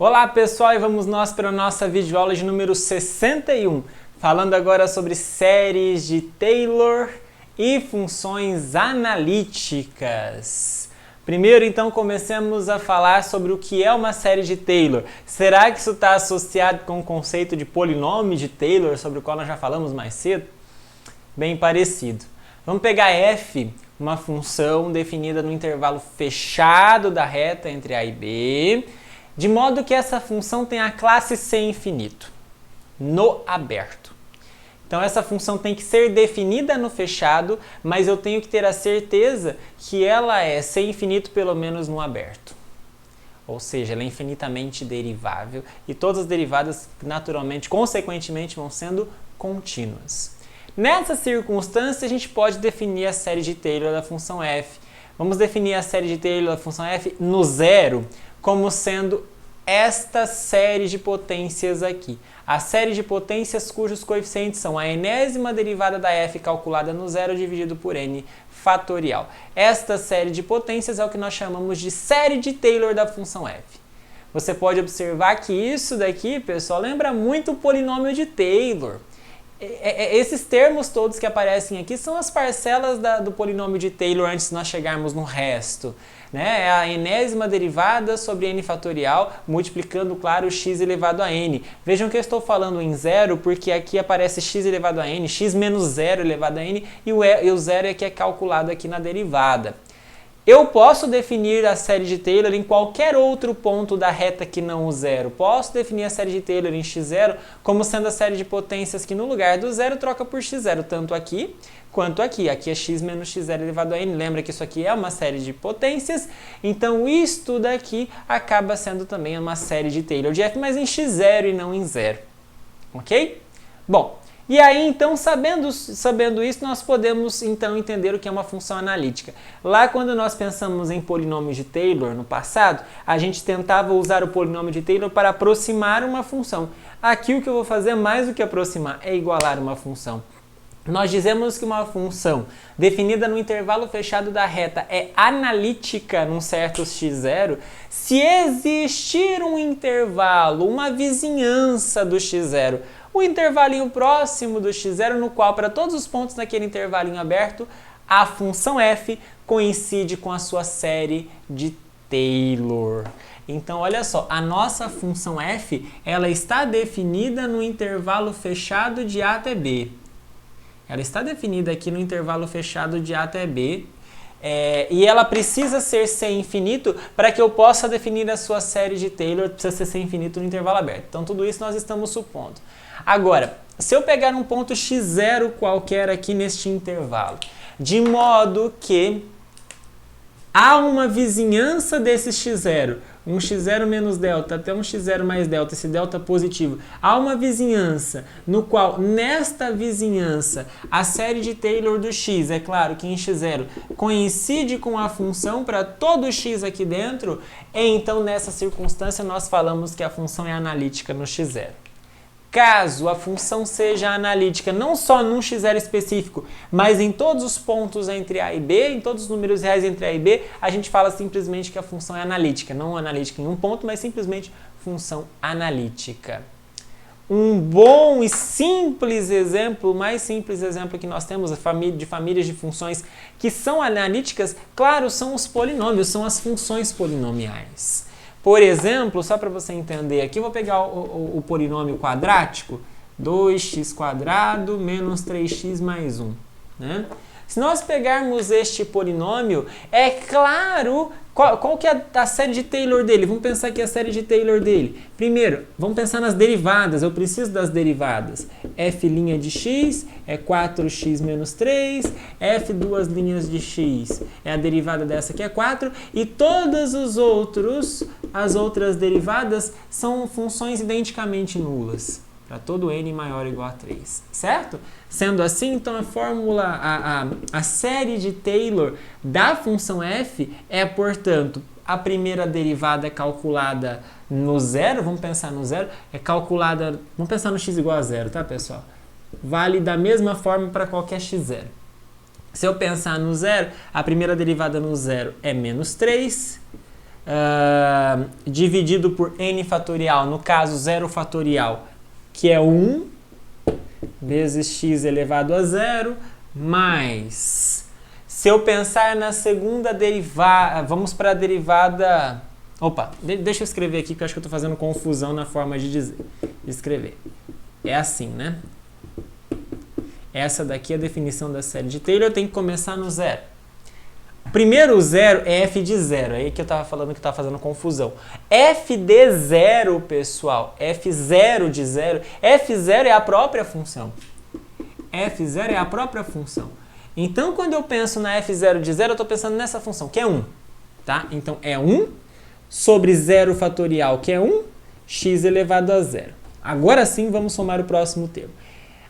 Olá pessoal, e vamos nós para a nossa videoaula de número 61, falando agora sobre séries de Taylor e funções analíticas. Primeiro, então, comecemos a falar sobre o que é uma série de Taylor. Será que isso está associado com o conceito de polinômio de Taylor, sobre o qual nós já falamos mais cedo? Bem parecido. Vamos pegar f, uma função definida no intervalo fechado da reta entre a e b, de modo que essa função tem a classe sem infinito, no aberto. Então essa função tem que ser definida no fechado, mas eu tenho que ter a certeza que ela é sem infinito pelo menos no aberto. Ou seja, ela é infinitamente derivável e todas as derivadas naturalmente, consequentemente, vão sendo contínuas. Nessa circunstância, a gente pode definir a série de Taylor da função f. Vamos definir a série de Taylor da função f no zero como sendo esta série de potências aqui. A série de potências cujos coeficientes são a enésima derivada da f calculada no zero dividido por n fatorial. Esta série de potências é o que nós chamamos de série de Taylor da função f. Você pode observar que isso daqui, pessoal, lembra muito o polinômio de Taylor. Esses termos todos que aparecem aqui são as parcelas do polinômio de Taylor antes de nós chegarmos no resto. Né? É a enésima derivada sobre n fatorial, multiplicando, claro, x elevado a n. Vejam que eu estou falando em zero, porque aqui aparece x elevado a n, x menos zero elevado a n, e o zero é que é calculado aqui na derivada. Eu posso definir a série de Taylor em qualquer outro ponto da reta que não o zero. Posso definir a série de Taylor em x0 como sendo a série de potências que no lugar do zero troca por x0, tanto aqui quanto aqui. Aqui é x menos x0 elevado a n. Lembra que isso aqui é uma série de potências. Então isto daqui acaba sendo também uma série de Taylor de f, mas em x0 e não em zero. Ok? Bom. E aí, então, sabendo isso, nós podemos, então, entender o que é uma função analítica. Lá, quando nós pensamos em polinômios de Taylor, no passado, a gente tentava usar o polinômio de Taylor para aproximar uma função. Aqui, o que eu vou fazer, mais do que aproximar, é igualar uma função. Nós dizemos que uma função definida no intervalo fechado da reta é analítica num certo x0 se existir um intervalo, uma vizinhança do x0, o intervalinho próximo do x0, no qual, para todos os pontos naquele intervalinho aberto, a função f coincide com a sua série de Taylor. Então, olha só, a nossa função f, ela está definida no intervalo fechado de a até b. Ela está definida aqui no intervalo fechado de a até b, e ela precisa ser sem infinito para que eu possa definir a sua série de Taylor, precisa ser sem infinito no intervalo aberto. Então, tudo isso nós estamos supondo. Agora, se eu pegar um ponto x0 qualquer aqui neste intervalo, de modo que há uma vizinhança desse x0, um x0 menos delta até um x0 mais delta, esse delta positivo, há uma vizinhança no qual, nesta vizinhança, a série de Taylor do x, é claro que em x0, coincide com a função para todo x aqui dentro, então nessa circunstância nós falamos que a função é analítica no x0. Caso a função seja analítica não só num x0 específico, mas em todos os pontos entre a e b, em todos os números reais entre a e b, a gente fala simplesmente que a função é analítica. Não analítica em um ponto, mas simplesmente função analítica. Um bom e simples exemplo, o mais simples exemplo que nós temos de famílias de funções que são analíticas, claro, são os polinômios, são as funções polinomiais. Por exemplo, só para você entender aqui, eu vou pegar o polinômio quadrático, 2x² menos 3x mais 1. Né? Se nós pegarmos este polinômio, é claro, qual que é a série de Taylor dele? Vamos pensar aqui a série de Taylor dele. Primeiro, vamos pensar nas derivadas, eu preciso das derivadas. F' de x é 4x menos 3, f duas linhas de x é a derivada dessa que é 4, e todas as outras derivadas são funções identicamente nulas, para todo n maior ou igual a 3, certo? Sendo assim, então a série de Taylor da função f é, portanto, a primeira derivada calculada no zero, vamos pensar no zero, é calculada, vamos pensar no x igual a zero, tá, pessoal? Vale da mesma forma para qualquer x0. Se eu pensar no zero, a primeira derivada no zero é menos 3, dividido por n fatorial, no caso 0 fatorial, que é 1, vezes x elevado a 0, mais... Se eu pensar na segunda derivada, vamos para a derivada... Opa, deixa eu escrever aqui, que eu acho que eu estou fazendo confusão na forma de escrever. É assim, né? Essa daqui é a definição da série de Taylor, eu tenho que começar no zero. Primeiro o zero é f de zero, é aí que eu estava falando que estava fazendo confusão. F de zero, pessoal, f0 de zero, f0 é a própria função. F0 é a própria função. Então, quando eu penso na f0 de zero, eu estou pensando nessa função, que é 1. Tá? Então, é 1 sobre 0 fatorial, que é 1, x elevado a 0. Agora sim, vamos somar o próximo termo.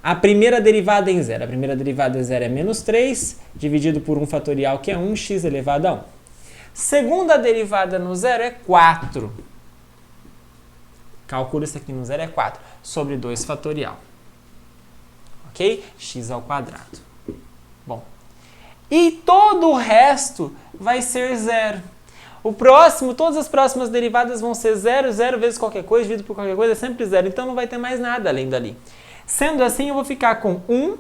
A primeira derivada em zero. A primeira derivada em zero é menos 3, dividido por 1 fatorial, que é 1, x elevado a 1. Segunda derivada no zero é 4. Calcula isso aqui no zero, é 4. Sobre 2 fatorial. Ok? X ao quadrado. Bom. E todo o resto vai ser zero. O próximo, todas as próximas derivadas vão ser 0, 0 vezes qualquer coisa, dividido por qualquer coisa, é sempre 0. Então não vai ter mais nada além dali. Sendo assim, eu vou ficar com 1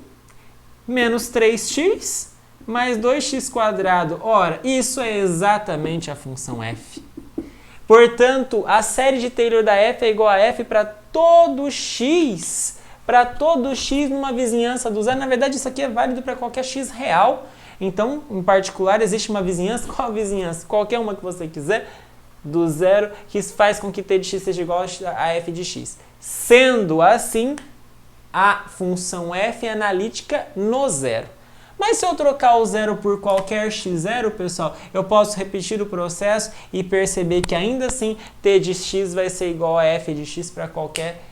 menos 3x mais 2x quadrado. Ora, isso é exatamente a função f. Portanto, a série de Taylor da f é igual a f para todo x. Para todo x numa vizinhança do zero. Na verdade, isso aqui é válido para qualquer x real. Então, em particular, existe uma vizinhança. Qual a vizinhança? Qualquer uma que você quiser, do zero, que faz com que t de x seja igual a f de x. Sendo assim, a função f é analítica no zero. Mas se eu trocar o zero por qualquer x0, pessoal, eu posso repetir o processo e perceber que ainda assim t de x vai ser igual a f de x para qualquer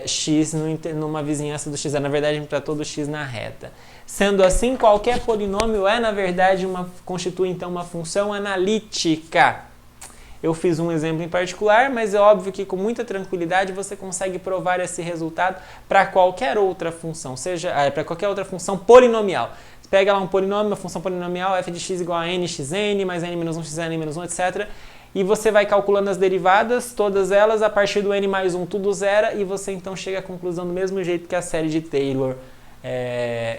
x numa vizinhança do x0. Na verdade, para todo x na reta. Sendo assim, qualquer polinômio na verdade, constitui então uma função analítica. Eu fiz um exemplo em particular, mas é óbvio que com muita tranquilidade você consegue provar esse resultado para qualquer outra função, seja para qualquer outra função polinomial. Você pega lá um polinômio, uma função polinomial, f de x igual a nxn, mais n menos 1, xn menos 1, etc. E você vai calculando as derivadas, todas elas, a partir do n mais 1 tudo zera, e você então chega à conclusão do mesmo jeito que a série de Taylor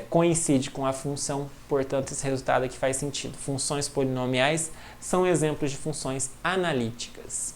coincide com a função, portanto esse resultado aqui faz sentido. Funções polinomiais são exemplos de funções analíticas.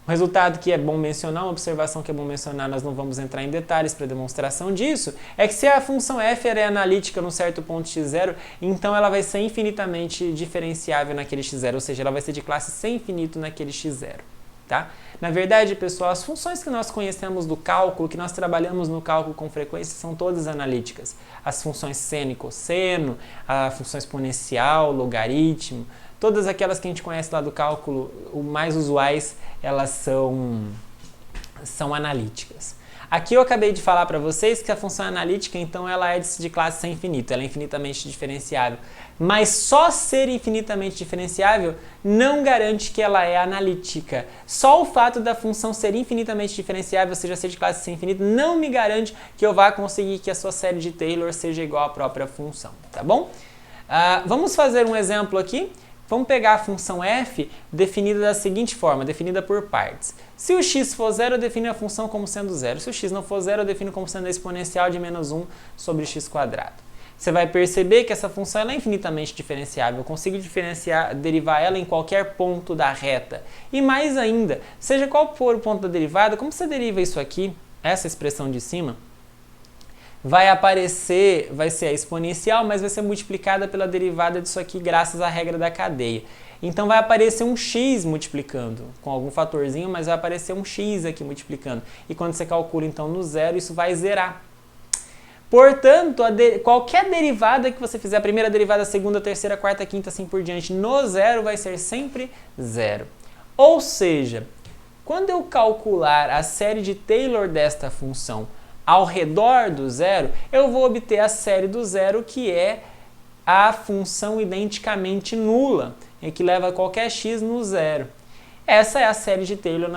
Um resultado que é bom mencionar, uma observação que é bom mencionar, nós não vamos entrar em detalhes para demonstração disso, é que se a função f é analítica num certo ponto x0, então ela vai ser infinitamente diferenciável naquele x0, ou seja, ela vai ser de classe sem infinito naquele x0. Tá? Na verdade, pessoal, as funções que nós conhecemos do cálculo, que nós trabalhamos no cálculo com frequência, são todas analíticas. As funções seno e cosseno, a função exponencial, logaritmo, todas aquelas que a gente conhece lá do cálculo, mais usuais, elas são analíticas. Aqui eu acabei de falar para vocês que a função analítica, então, ela é de classe sem infinito, ela é infinitamente diferenciável. Mas só ser infinitamente diferenciável não garante que ela é analítica. Só o fato da função ser infinitamente diferenciável, ou seja, ser de classe sem infinito, não me garante que eu vá conseguir que a sua série de Taylor seja igual à própria função, tá bom? Vamos fazer um exemplo aqui. Vamos pegar a função f definida da seguinte forma, definida por partes. Se o x for zero, eu defino a função como sendo zero. Se o x não for zero, eu defino como sendo a exponencial de menos 1 sobre x quadrado. Você vai perceber que essa função ela é infinitamente diferenciável. Eu consigo derivar ela em qualquer ponto da reta. E mais ainda, seja qual for o ponto da derivada, como você deriva isso aqui, essa expressão de cima, vai ser a exponencial, mas vai ser multiplicada pela derivada disso aqui graças à regra da cadeia. Então vai aparecer um x multiplicando, com algum fatorzinho, mas vai aparecer um x aqui multiplicando. E quando você calcula então no zero, isso vai zerar. Portanto, qualquer derivada que você fizer, a primeira derivada, a segunda, a terceira, a quarta, a quinta, assim por diante, no zero vai ser sempre zero. Ou seja, quando eu calcular a série de Taylor desta função ao redor do zero, eu vou obter a série do zero, que é a função identicamente nula, que leva qualquer x no zero. Essa é a série de Taylor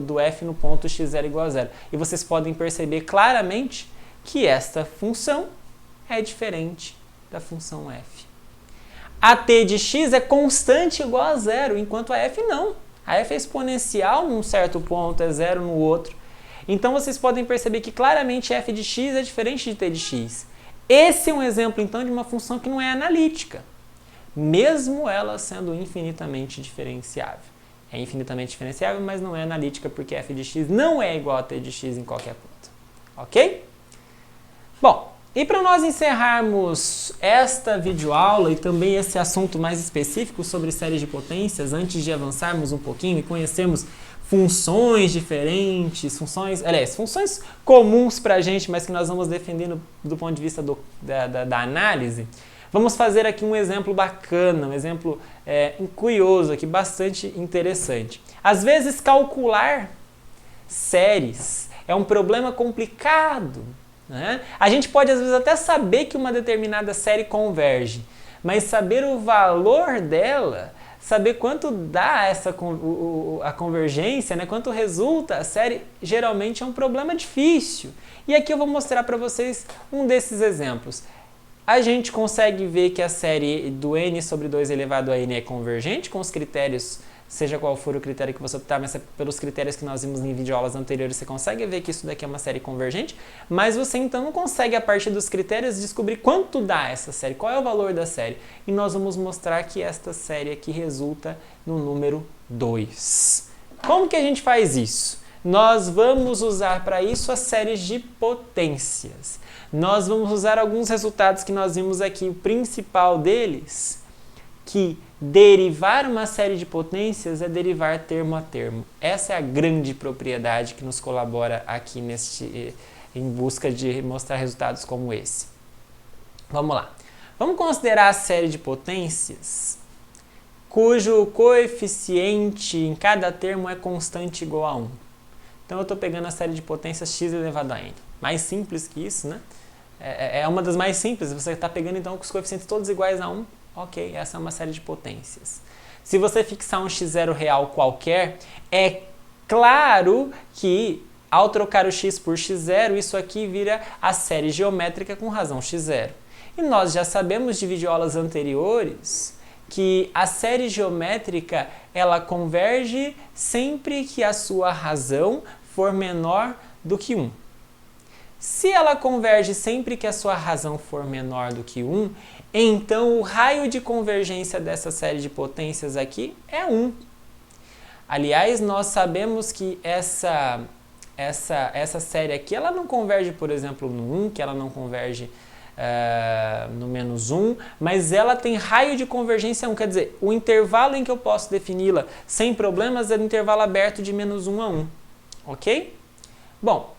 do f no ponto x0 igual a zero. E vocês podem perceber claramente que esta função é diferente da função f. A t de x é constante igual a zero, enquanto a f não. A f é exponencial num certo ponto, é zero no outro. Então vocês podem perceber que claramente f de x é diferente de t de x. Esse é um exemplo, então, de uma função que não é analítica, mesmo ela sendo infinitamente diferenciável. É infinitamente diferenciável, mas não é analítica, porque f de x não é igual a t de x em qualquer ponto. Ok? Bom, e para nós encerrarmos esta videoaula e também esse assunto mais específico sobre séries de potências, antes de avançarmos um pouquinho e conhecermos funções diferentes, funções comuns para a gente, mas que nós vamos defendendo do ponto de vista da análise, vamos fazer aqui um exemplo bacana, um exemplo curioso aqui, bastante interessante. Às vezes, calcular séries é um problema complicado, né? A gente pode, às vezes, até saber que uma determinada série converge, mas saber o valor dela, saber quanto dá a convergência, né? Quanto resulta a série, geralmente é um problema difícil. E aqui eu vou mostrar para vocês um desses exemplos. A gente consegue ver que a série do n sobre 2 elevado a n é convergente com os critérios, seja qual for o critério que você optar, mas pelos critérios que nós vimos em videoaulas anteriores, você consegue ver que isso daqui é uma série convergente, mas você então não consegue, a partir dos critérios, descobrir quanto dá essa série, qual é o valor da série. E nós vamos mostrar que esta série aqui resulta no número 2. Como que a gente faz isso? Nós vamos usar para isso as séries de potências. Nós vamos usar alguns resultados que nós vimos aqui. O principal deles, que derivar uma série de potências é derivar termo a termo. Essa é a grande propriedade que nos colabora aqui em busca de mostrar resultados como esse. Vamos lá. Vamos considerar a série de potências cujo coeficiente em cada termo é constante igual a 1. Então eu estou pegando a série de potências x elevado a n. Mais simples que isso, né? É uma das mais simples. Você está pegando então os coeficientes todos iguais a 1. Ok, essa é uma série de potências. Se você fixar um x0 real qualquer, é claro que ao trocar o x por x0, isso aqui vira a série geométrica com razão x0. E nós já sabemos de videoaulas anteriores que a série geométrica ela converge sempre que a sua razão for menor do que 1. Se ela converge sempre que a sua razão for menor do que 1, então o raio de convergência dessa série de potências aqui é 1. Aliás, nós sabemos que essa série aqui ela não converge, por exemplo, no 1, que ela não converge no menos 1, mas ela tem raio de convergência 1, quer dizer, o intervalo em que eu posso defini-la sem problemas é o intervalo aberto de menos 1 a 1, ok? Bom,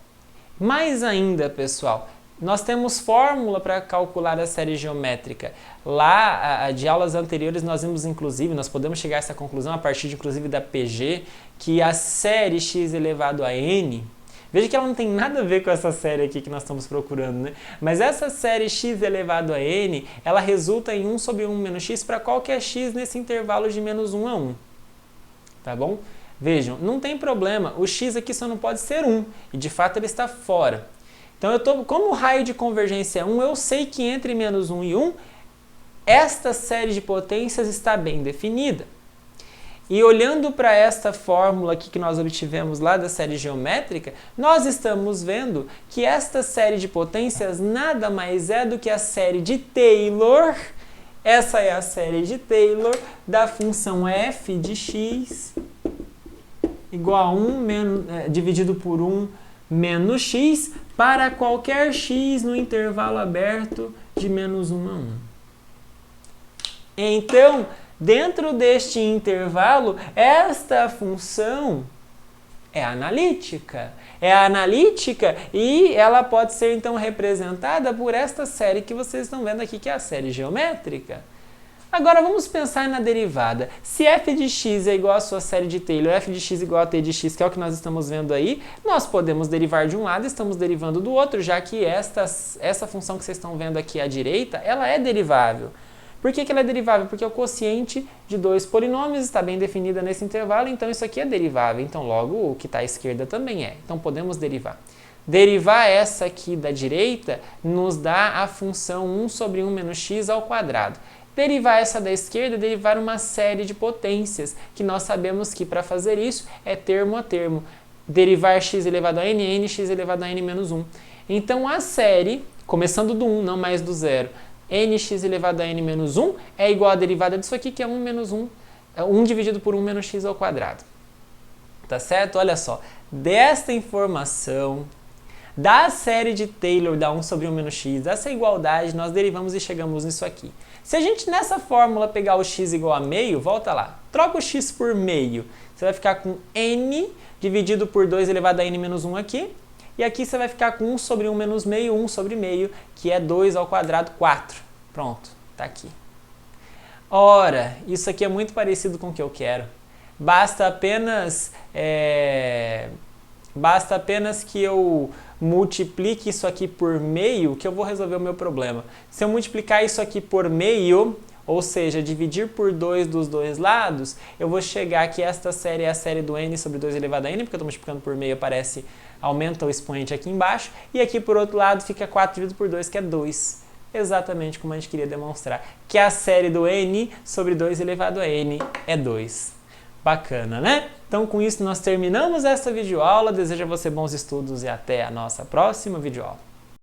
mais ainda, pessoal, nós temos fórmula para calcular a série geométrica. Lá, de aulas anteriores, nós vimos, inclusive, nós podemos chegar a essa conclusão a partir, inclusive, da PG, que a série x elevado a n, veja que ela não tem nada a ver com essa série aqui que nós estamos procurando, né? Mas essa série x elevado a n, ela resulta em 1 sobre 1 menos x para qualquer x nesse intervalo de menos 1 a 1. Tá bom? Vejam, não tem problema, o x aqui só não pode ser 1, e de fato ele está fora. Então, como o raio de convergência é 1, eu sei que entre menos 1 e 1, esta série de potências está bem definida. E olhando para esta fórmula aqui que nós obtivemos lá da série geométrica, nós estamos vendo que esta série de potências nada mais é do que a série de Taylor. Essa é a série de Taylor da função f de x igual a 1 dividido por 1 menos x para qualquer x no intervalo aberto de menos 1 a 1. Então, dentro deste intervalo, esta função é analítica. É analítica e ela pode ser então representada por esta série que vocês estão vendo aqui, que é a série geométrica. Agora vamos pensar na derivada. Se f de x é igual à sua série de Taylor, f de x igual a t de x, que é o que nós estamos vendo aí, nós podemos derivar de um lado e estamos derivando do outro, já que essa função que vocês estão vendo aqui à direita, ela é derivável. Por que ela é derivável? Porque o quociente de dois polinômios está bem definida nesse intervalo, então isso aqui é derivável. Então logo o que está à esquerda também é. Então podemos derivar. Derivar essa aqui da direita nos dá a função 1 sobre 1 menos x ao quadrado. Derivar essa da esquerda é derivar uma série de potências, que nós sabemos que para fazer isso é termo a termo. Derivar x elevado a n, nx elevado a n menos 1. Então a série, começando do 1, não mais do 0, nx elevado a n menos 1 é igual à derivada disso aqui, que é 1 menos 1, 1 dividido por 1 menos x ao quadrado. Tá certo? Olha só, desta informação, da série de Taylor da 1 sobre 1 menos x, dessa igualdade, nós derivamos e chegamos nisso aqui. Se a gente nessa fórmula pegar o x igual a meio, volta lá, troca o x por meio, você vai ficar com n dividido por 2 elevado a n menos 1 aqui, e aqui você vai ficar com 1 sobre 1 menos meio, 1 sobre meio, que é 2 ao quadrado, 4. Pronto, tá aqui. Ora, isso aqui é muito parecido com o que eu quero. Basta apenas que eu multiplique isso aqui por meio, que eu vou resolver o meu problema. Se eu multiplicar isso aqui por meio, ou seja, dividir por 2 dos dois lados, eu vou chegar que esta série é a série do n sobre 2 elevado a n, porque eu estou multiplicando por meio, aumenta o expoente aqui embaixo, e aqui por outro lado fica 4 dividido por 2, que é 2. Exatamente como a gente queria demonstrar, que a série do n sobre 2 elevado a n é 2. Bacana, né? Então, com isso, nós terminamos esta videoaula. Desejo a você bons estudos e até a nossa próxima videoaula.